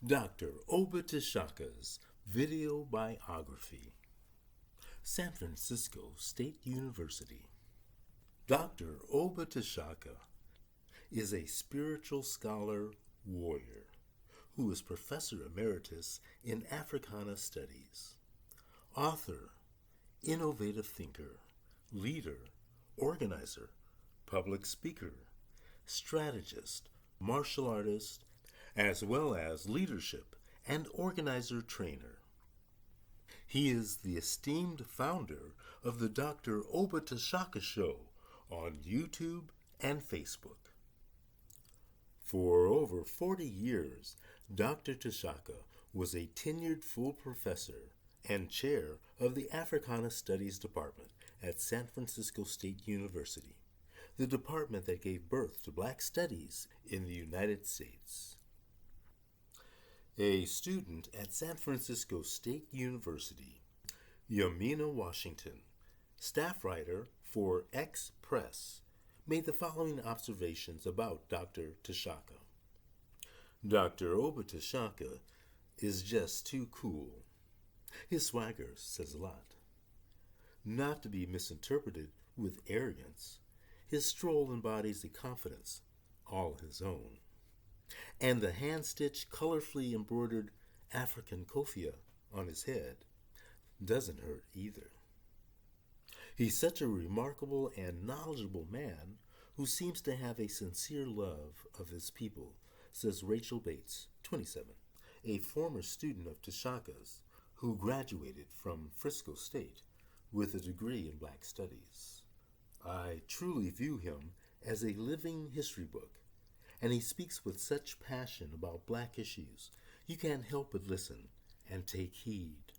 Dr. Obitashaka's video biography. San Francisco State University. Dr. Obitashaka is a spiritual scholar warrior who is Professor Emeritus in Africana Studies, author, innovative thinker, leader, organizer, public speaker, strategist, martial artist, as well as leadership and organizer trainer. He is the esteemed founder of the Dr. Obitashaka Show on YouTube and Facebook. For over 40 years, Dr. Tashaka was a tenured full professor and chair of the Africana Studies Department at San Francisco State University, the department that gave birth to Black studies in the United States. A student at San Francisco State University, Yamina Washington, staff writer for X Press, made the following observations about Dr. Tashaka. Dr. Obitashaka is just too cool. His swagger says a lot. Not to be misinterpreted with arrogance, his stroll embodies a confidence all his own. And the hand-stitched, colorfully embroidered African kofia on his head doesn't hurt either. He's such a remarkable and knowledgeable man who seems to have a sincere love of his people, says Rachel Bates, 27, a former student of Tashaka's who graduated from Frisco State with a degree in Black Studies. I truly view him as a living history book, and he speaks with such passion about Black issues, you can't help but listen and take heed.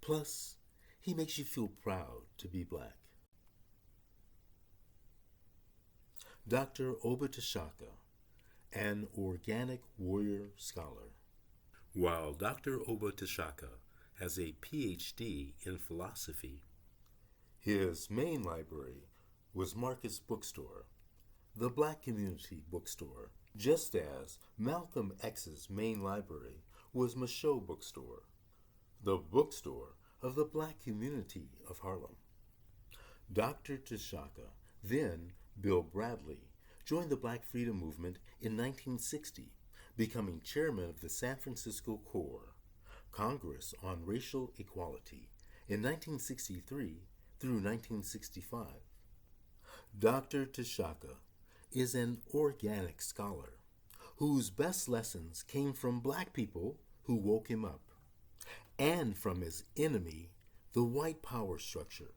Plus, he makes you feel proud to be Black. Dr. Obitashaka, an organic warrior scholar. While Dr. Obitashaka has a PhD in philosophy, his main library was Marcus Bookstore, the Black Community Bookstore, just as Malcolm X's main library was Michaud Bookstore, the bookstore of the Black community of Harlem. Dr. Tashaka, then Bill Bradley, joined the Black Freedom Movement in 1960, becoming chairman of the San Francisco CORE, Congress on Racial Equality, in 1963 through 1965. Dr. Tashaka is an organic scholar whose best lessons came from Black people who woke him up, and from his enemy, the white power structure,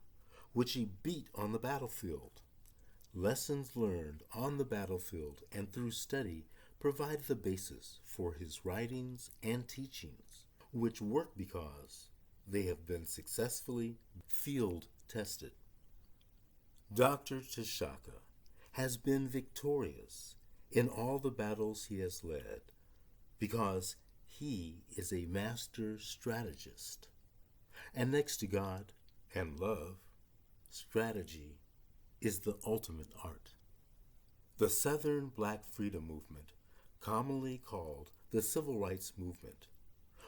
which he beat on the battlefield. Lessons learned on the battlefield and through study provide the basis for his writings and teachings, which work because they have been successfully field tested. Dr. Tashaka has been victorious in all the battles he has led because he is a master strategist. And next to God and love, strategy is the ultimate art. The Southern Black Freedom Movement, commonly called the Civil Rights Movement,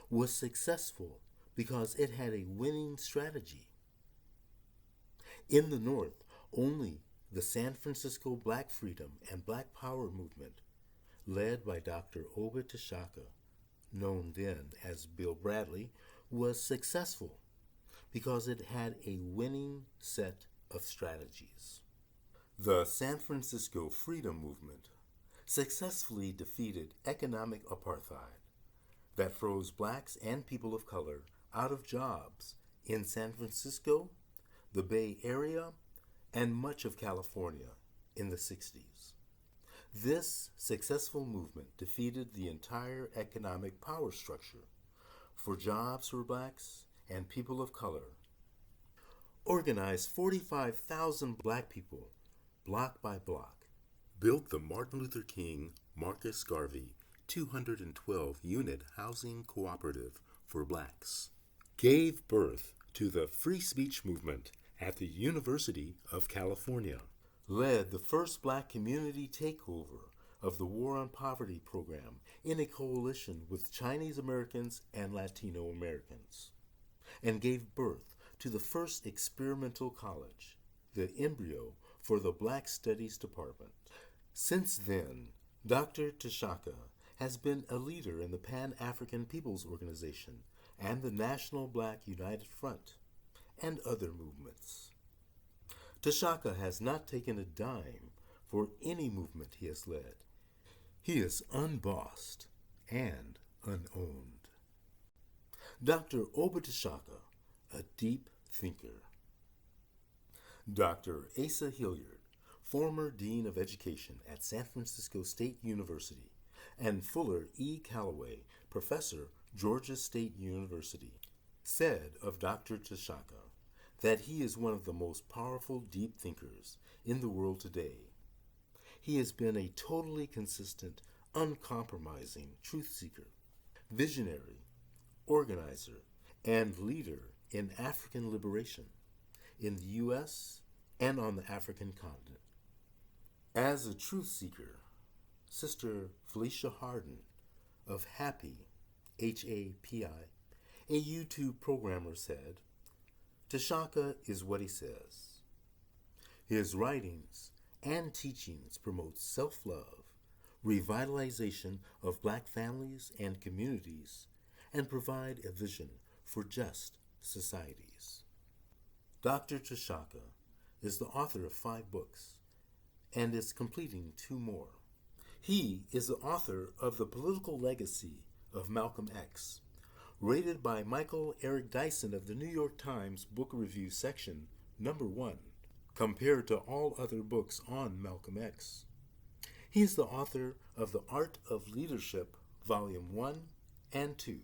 was successful because it had a winning strategy. In the North, only the San Francisco Black Freedom and Black Power Movement, led by Dr. Obitashaka, known then as Bill Bradley, was successful because it had a winning set of strategies. The San Francisco Freedom Movement successfully defeated economic apartheid that froze Blacks and people of color out of jobs in San Francisco, the Bay Area, and much of California in the 60s. This successful movement defeated the entire economic power structure for jobs for Blacks and people of color, organized 45,000 Black people block by block, built the Martin Luther King Marcus Garvey 212-unit housing cooperative for Blacks, gave birth to the free speech movement at the University of California, led the first Black community takeover of the War on Poverty program in a coalition with Chinese Americans and Latino Americans, and gave birth to the first experimental college, the embryo for the Black Studies Department. Since then, Dr. Tshaka has been a leader in the Pan-African People's Organization and the National Black United Front, and other movements. Tshaka has not taken a dime for any movement he has led. He is unbossed and unowned. Dr. Oba Tshaka, a deep thinker. Dr. Asa Hilliard, former Dean of Education at San Francisco State University, and Fuller E. Calloway, Professor, Georgia State University, said of Dr. Tshaka that he is one of the most powerful deep thinkers in the world today. He has been a totally consistent, uncompromising truth seeker, visionary, organizer, and leader in African liberation in the U.S. and on the African continent. As a truth seeker, Sister Felicia Harden of Happy, H-A-P-I, a YouTube programmer, said, Tshaka is what he says. His writings and teachings promote self-love, revitalization of Black families and communities, and provide a vision for just societies. Dr. Tshaka is the author of 5 books and is completing 2 more. He is the author of The Political Legacy of Malcolm X, rated by Michael Eric Dyson of the New York Times Book Review section number 1, compared to all other books on Malcolm X. He is the author of The Art of Leadership, Volume 1 and 2,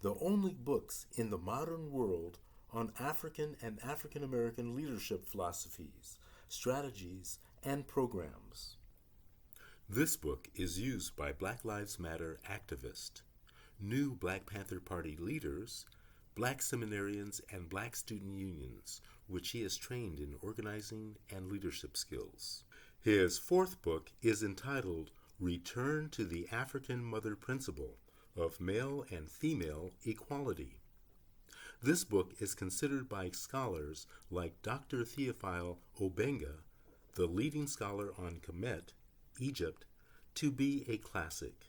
the only books in the modern world on African and African American leadership philosophies, strategies, and programs. This book is used by Black Lives Matter activists, new Black Panther Party leaders, Black seminarians, and Black student unions, which he has trained in organizing and leadership skills. His 4th book is entitled Return to the African Mother Principle of Male and Female Equality. This book is considered by scholars like Dr. Theophile Obenga, the leading scholar on Kemet, Egypt, to be a classic.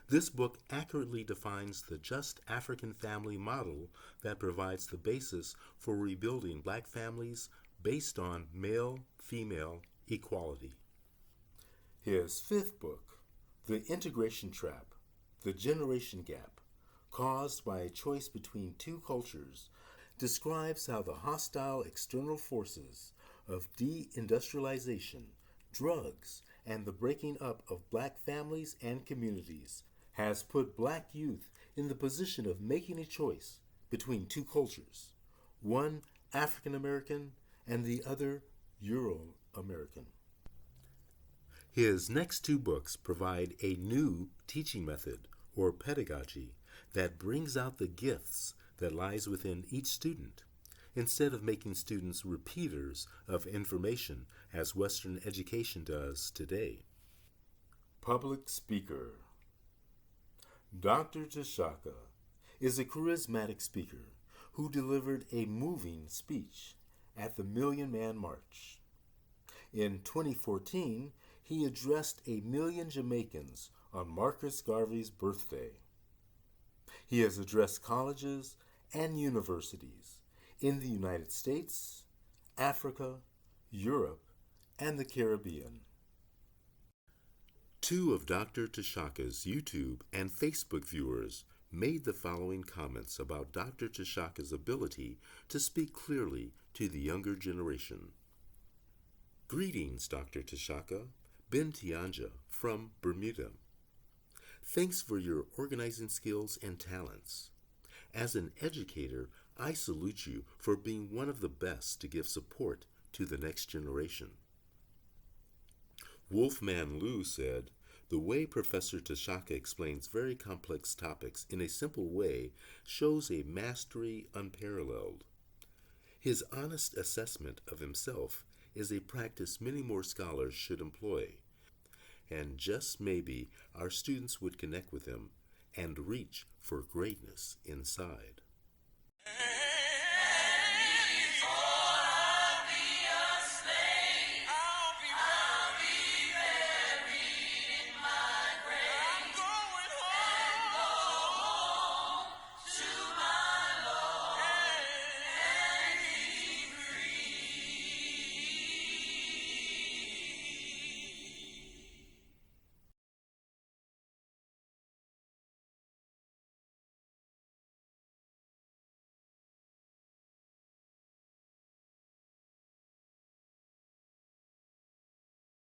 This book accurately defines the just African family model that provides the basis for rebuilding Black families based on male-female equality. His 5th book, The Integration Trap, The Generation Gap, Caused by a Choice Between Two Cultures, describes how the hostile external forces of deindustrialization, drugs, and the breaking up of Black families and communities has put Black youth in the position of making a choice between 2 cultures, one African American and the other Euro-American. His next 2 books provide a new teaching method or pedagogy that brings out the gifts that lies within each student, instead of making students repeaters of information as Western education does today. Public speaker. Dr. Tshaka is a charismatic speaker who delivered a moving speech at the Million Man March. In 2014, he addressed 1 million Jamaicans on Marcus Garvey's birthday. He has addressed colleges and universities in the United States, Africa, Europe, and the Caribbean. 2 of Dr. Tshaka's YouTube and Facebook viewers made the following comments about Dr. Tshaka's ability to speak clearly to the younger generation. Greetings, Dr. Tshaka. Ben Tianja from Bermuda. Thanks for your organizing skills and talents. As an educator, I salute you for being one of the best to give support to the next generation. Wolfman Liu said, the way Professor Tshaka explains very complex topics in a simple way shows a mastery unparalleled. His honest assessment of himself is a practice many more scholars should employ, and just maybe our students would connect with him and reach for greatness inside.